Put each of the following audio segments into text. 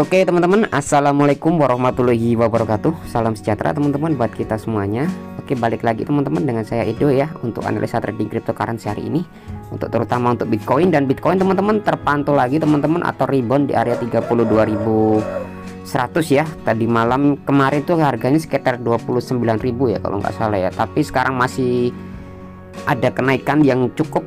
Oke teman-teman, assalamualaikum warahmatullahi wabarakatuh. Salam sejahtera teman-teman buat kita semuanya. Oke, balik lagi teman-teman dengan saya Edo ya, untuk analisa trading cryptocurrency hari ini, untuk terutama untuk Bitcoin. Dan Bitcoin teman-teman terpantau lagi teman-teman, atau rebound di area 32.100 ya. Tadi malam kemarin tuh harganya sekitar 29.000 ya kalau nggak salah ya, tapi sekarang masih ada kenaikan yang cukup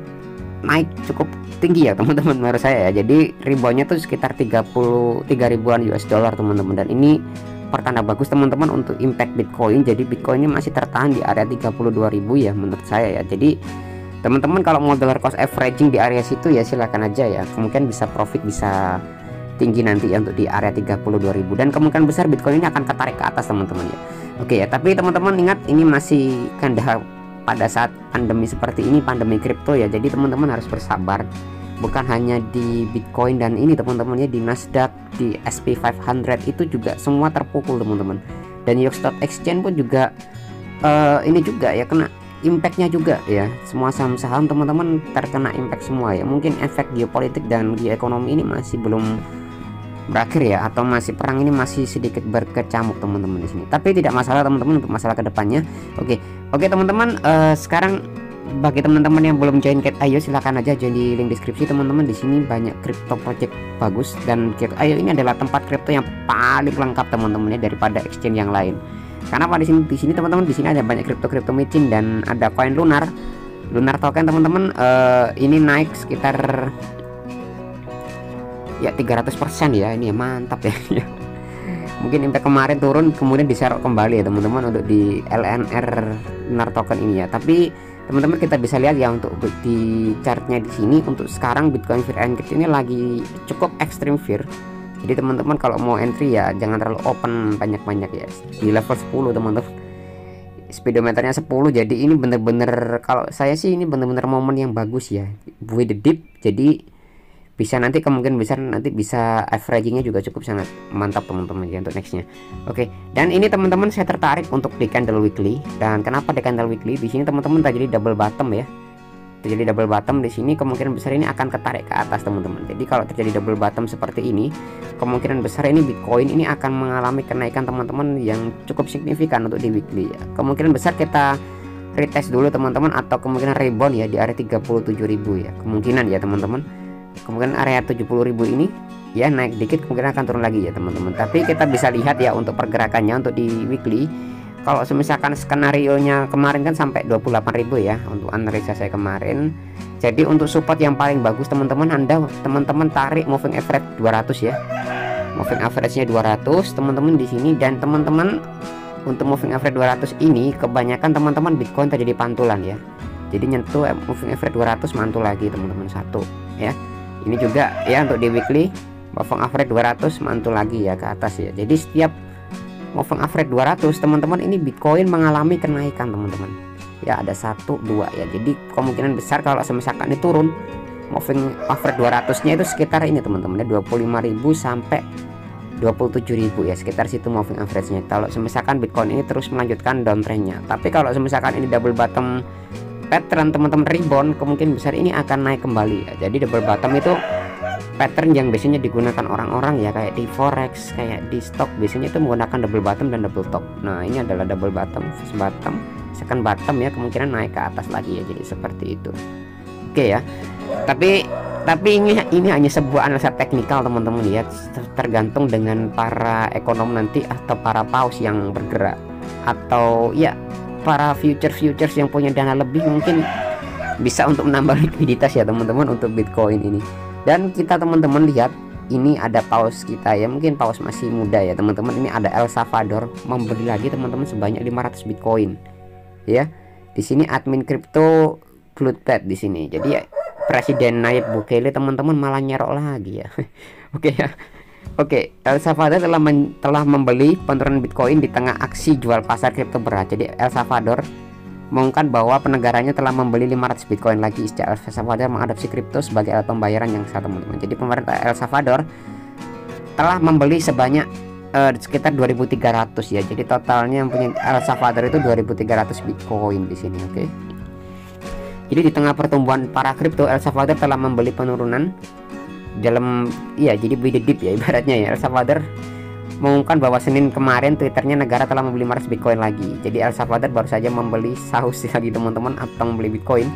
tinggi ya teman-teman menurut saya ya. Jadi reboundnya tuh sekitar 33 ribuan US dollar teman-teman, dan ini pertanda bagus teman-teman untuk impact Bitcoin. Jadi Bitcoin ini masih tertahan di area 32.000 ya menurut saya ya. Jadi teman-teman kalau mau dollar cost averaging di area situ ya silakan aja ya, kemungkinan bisa profit bisa tinggi nanti ya untuk di area 32.000, dan kemungkinan besar Bitcoin ini akan ketarik ke atas teman-teman ya. Oke ya, tapi teman-teman ingat ini masih kandang pada saat pandemi seperti ini, pandemi kripto ya. Jadi teman-teman harus bersabar, bukan hanya di Bitcoin dan ini teman-teman ya, di Nasdaq, di SP 500 itu juga semua terpukul teman-teman. Dan New York Stock Exchange pun juga ini juga ya kena impactnya juga ya. Semua saham-saham teman-teman terkena impact semua ya. Mungkin efek geopolitik dan geoekonomi ini masih belum berakhir ya, atau masih perang ini masih sedikit berkecamuk teman-teman di sini. Tapi tidak masalah teman-teman untuk masalah kedepannya. Oke teman-teman, sekarang bagi teman-teman yang belum join Get.io silahkan aja join di link deskripsi teman-teman. Di sini banyak crypto project bagus, dan Get.io ini adalah tempat kripto yang paling lengkap teman-teman ya daripada exchange yang lain. Karena apa, di sini teman-teman, di sini ada banyak crypto micin, dan ada koin lunar token teman-teman. Ini naik sekitar ya 300% ya, ini ya mantap ya. Mungkin impact kemarin turun kemudian diserok kembali ya teman-teman untuk di LNR lunar token ini ya. Tapi teman-teman kita bisa lihat ya untuk di chartnya di sini, untuk sekarang Bitcoin Fear and Greed ini lagi cukup extreme fear. Jadi teman-teman kalau mau entry ya jangan terlalu open banyak-banyak ya. Di level 10 teman-teman, speedometernya 10. Jadi ini bener-bener, kalau saya sih ini bener-bener momen yang bagus ya, with the dip. Jadi bisa nanti kemungkinan besar nanti bisa averagingnya juga cukup sangat mantap teman-teman ya untuk nextnya. Oke, dan ini teman-teman saya tertarik untuk di candle weekly. Dan kenapa di candle weekly? Di sini teman-teman terjadi double bottom ya, terjadi double bottom di sini, kemungkinan besar ini akan ketarik ke atas teman-teman. Jadi kalau terjadi double bottom seperti ini, kemungkinan besar ini Bitcoin ini akan mengalami kenaikan teman-teman yang cukup signifikan untuk di weekly ya. Kemungkinan besar kita retest dulu teman-teman, atau kemungkinan rebound ya di area 37.000 ya, kemungkinan ya teman-teman. Kemungkinan area 70.000 ini ya naik dikit, kemungkinan akan turun lagi ya teman-teman. Tapi kita bisa lihat ya untuk pergerakannya untuk di weekly. Kalau misalkan skenario nya kemarin kan sampai 28.000 ya untuk analisa saya kemarin. Jadi untuk support yang paling bagus teman-teman, teman-teman tarik moving average 200 ya. Moving average-nya 200 teman-teman di sini. Dan teman-teman untuk moving average 200 ini kebanyakan teman-teman Bitcoin terjadi pantulan ya. Jadi nyentuh moving average 200 mantul lagi teman-teman satu ya. Ini juga ya untuk di weekly moving average 200 mantul lagi ya ke atas ya. Jadi setiap moving average 200 teman-teman ini Bitcoin mengalami kenaikan teman-teman ya, ada 1 2 ya. Jadi kemungkinan besar kalau misalkan ini turun moving average 200 nya itu sekitar ini teman-teman ya, 25.000 sampai 27.000 ya, sekitar situ moving average nya kalau misalkan Bitcoin ini terus melanjutkan downtrendnya. Tapi kalau misalkan ini double bottom pattern teman-teman rebound, kemungkinan besar ini akan naik kembali ya. Jadi double bottom itu pattern yang biasanya digunakan orang-orang ya, kayak di forex, kayak di stock, biasanya itu menggunakan double bottom dan double top. Nah ini adalah double bottom, first bottom, second bottom ya, kemungkinan naik ke atas lagi ya. Jadi seperti itu. Oke ya. Tapi ini hanya sebuah analisa teknikal teman-teman ya, tergantung dengan para ekonom nanti, atau para paus yang bergerak, atau ya para futures yang punya dana lebih mungkin bisa untuk menambah likuiditas ya teman-teman untuk Bitcoin ini. Dan kita teman-teman lihat ini ada paus kita ya, mungkin paus masih muda ya teman-teman. Ini ada El Salvador membeli lagi teman-teman sebanyak 500 Bitcoin ya. Di sini admin kripto Bloodbath di sini. Jadi ya, Presiden Nayib Bukele teman-teman malah nyerok lagi ya. Oke ya. Oke, El Salvador telah membeli penurunan Bitcoin di tengah aksi jual pasar kripto berat. Jadi El Salvador mengumumkan bahwa penegaranya telah membeli 500 Bitcoin lagi sejak El Salvador mengadopsi kripto sebagai alat pembayaran yang sah teman-teman. Jadi pemerintah El Salvador telah membeli sebanyak sekitar 2.300 ya. Jadi totalnya yang punya El Salvador itu 2.300 Bitcoin di sini. Oke. Jadi di tengah pertumbuhan para kripto, El Salvador telah membeli penurunan dalam iya jadi be the deep ya ibaratnya ya. El Salvador mengumumkan bahwa Senin kemarin Twitternya negara telah membeli 500 Bitcoin lagi. Jadi El Salvador baru saja membeli saus lagi teman-teman, atau membeli Bitcoin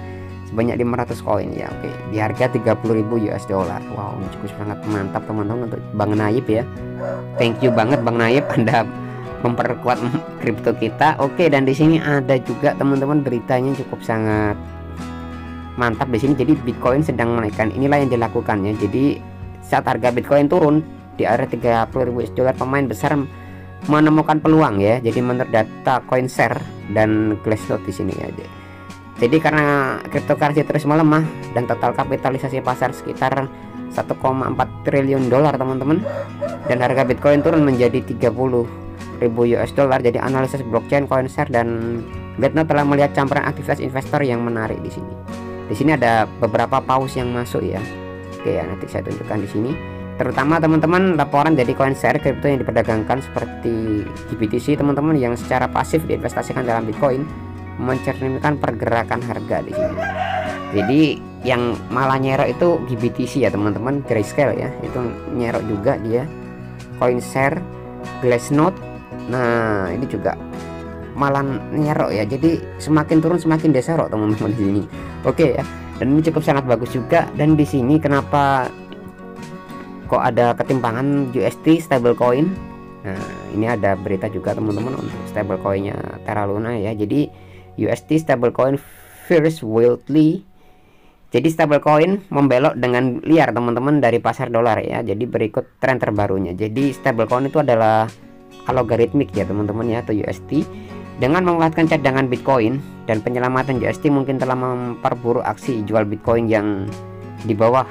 sebanyak 500 koin ya. Oke, di harga 30.000 US dollar. Wow, ini cukup sangat mantap teman-teman untuk Bang Naib ya. Thank you banget Bang Naib, Anda memperkuat kripto kita. Oke, dan di sini ada juga teman-teman beritanya cukup sangat mantap di sini. Jadi Bitcoin sedang menaikkan. Inilah yang dilakukannya. Jadi saat harga Bitcoin turun di area 30.000 US dollar, pemain besar menemukan peluang ya. Jadi menurut data CoinShare dan Glassnode di sini ya. Jadi karena cryptocurrency terus melemah dan total kapitalisasi pasar sekitar 1,4 triliun dolar teman-teman, dan harga Bitcoin turun menjadi 30.000 US dollar. Jadi analisis blockchain CoinShare dan Glassnode telah melihat campuran aktivitas investor yang menarik di sini. Di sini ada beberapa paus yang masuk ya. Oke ya, nanti saya tunjukkan di sini. Terutama teman-teman laporan dari CoinShare kripto yang diperdagangkan seperti GBTC teman-teman, yang secara pasif diinvestasikan dalam Bitcoin, mencerminkan pergerakan harga di sini. Jadi yang malah nyerok itu GBTC ya teman-teman, Grayscale ya, itu nyerok juga dia. CoinShare, Glassnode, nah ini juga malah nyerok ya. Jadi semakin turun semakin deserok teman-teman di sini. Oke ya, dan ini cukup sangat bagus juga. Dan di sini kenapa kok ada ketimpangan UST stablecoin? Nah ini ada berita juga teman-teman untuk stablecoinnya Terra Luna ya. Jadi UST stablecoin fears wildly. Jadi stablecoin membelok dengan liar teman-teman dari pasar dolar ya. Jadi berikut tren terbarunya. Jadi stablecoin itu adalah algoritmik ya teman-teman ya, atau UST. Dengan memanfaatkan cadangan Bitcoin dan penyelamatan UST mungkin telah memperburuk aksi jual Bitcoin yang di bawah,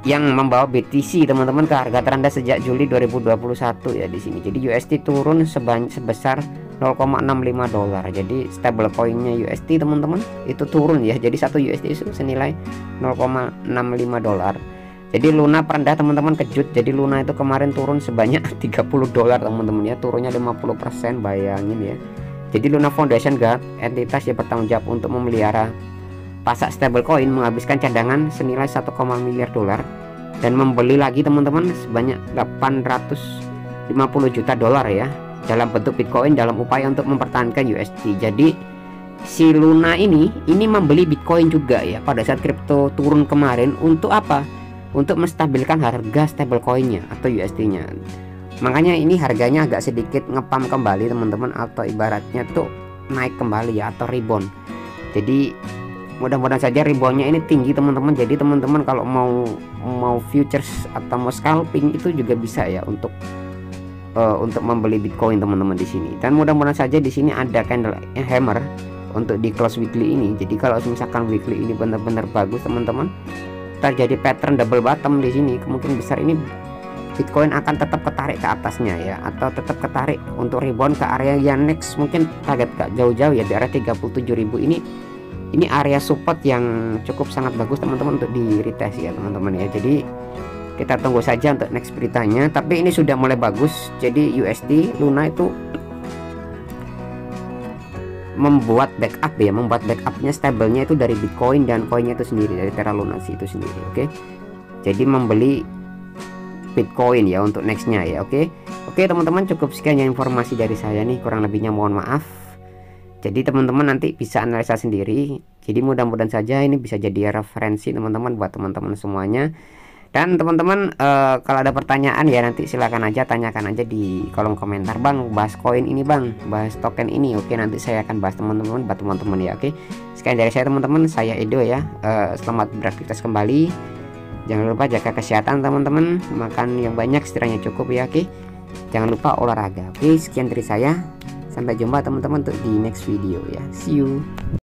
yang membawa BTC teman-teman ke harga terendah sejak Juli 2021 ya di sini. Jadi UST turun sebesar 0,65 dolar. Jadi stablecoinnya UST teman-teman itu turun ya. Jadi satu UST itu senilai 0,65 dolar. Jadi Luna perendah teman-teman, kejut. Jadi Luna itu kemarin turun sebanyak 30 dolar teman-teman ya, turunnya 50%, bayangin ya. Jadi Luna Foundation Guard, entitas yang bertanggung jawab untuk memelihara pasar stablecoin, menghabiskan cadangan senilai 1, miliar dolar dan membeli lagi teman-teman sebanyak 850 juta dolar ya dalam bentuk Bitcoin dalam upaya untuk mempertahankan USD. Jadi si Luna ini membeli Bitcoin juga ya pada saat kripto turun kemarin. Untuk apa? Untuk menstabilkan harga stablecoinnya atau USD-nya. Makanya ini harganya agak sedikit ngepam kembali teman-teman, atau ibaratnya tuh naik kembali ya, atau rebound. Jadi mudah-mudahan saja reboundnya ini tinggi teman-teman. Jadi teman-teman kalau mau futures atau mau scalping itu juga bisa ya untuk membeli Bitcoin teman-teman di sini. Dan mudah-mudahan saja di sini ada candle hammer untuk di close weekly ini. Jadi kalau misalkan weekly ini benar-benar bagus teman-teman, terjadi pattern double bottom di sini, kemungkinan besar ini Bitcoin akan tetap ketarik ke atasnya ya, atau tetap ketarik untuk rebound ke area yang next, mungkin target gak jauh-jauh ya di area 37.000 ini. Ini area support yang cukup sangat bagus teman-teman untuk di retest ya teman-teman ya. Jadi kita tunggu saja untuk next beritanya. Tapi ini sudah mulai bagus. Jadi USD Luna itu membuat backup ya, membuat backupnya stabilnya itu dari Bitcoin dan koinnya itu sendiri, dari Terra Luna itu sendiri. Oke. Jadi membeli Bitcoin ya untuk nextnya ya. Oke teman-teman, cukup sekian ya informasi dari saya nih, kurang lebihnya mohon maaf. Jadi teman-teman nanti bisa analisa sendiri. Jadi mudah-mudahan saja ini bisa jadi referensi teman-teman buat teman-teman semuanya. Dan teman-teman kalau ada pertanyaan ya nanti silakan aja, tanyakan aja di kolom komentar. Bang, bahas koin ini bang, bahas token ini. Oke, nanti saya akan bahas teman-teman buat teman-teman ya. Oke, sekian dari saya teman-teman, saya Edo ya. Selamat beraktivitas kembali. Jangan lupa jaga kesehatan teman-teman, makan yang banyak, istirahatnya cukup ya. Oke, jangan lupa olahraga. Oke, sekian dari saya. Sampai jumpa teman-teman untuk di next video ya. See you.